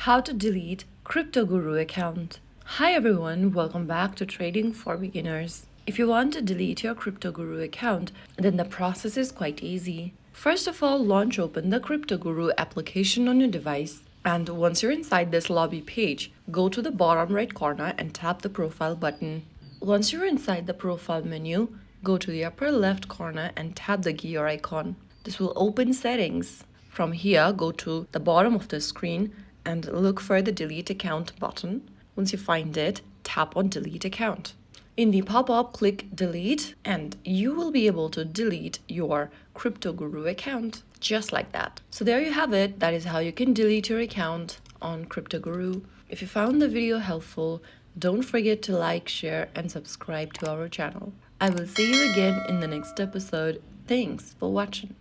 How to delete Cryptoguru account. Hi everyone, welcome back to Trading for Beginners. If you want to delete your Cryptoguru account, then the process is quite easy. First of all, launch open the Cryptoguru application on your device. And once you're inside this lobby page, go to the bottom right corner and tap the profile button. Once you're inside the profile menu, go to the upper left corner and tap the gear icon. This will open settings. From here, go to the bottom of the screen and look for the delete account button. Once you find it, tap on delete account. In the pop-up, click delete and you will be able to delete your Cryptoguru account just like that. So there you have it. That is how you can delete your account on Cryptoguru. If you found the video helpful, don't forget to like, share and subscribe to our channel. I will see you again in the next episode. Thanks for watching.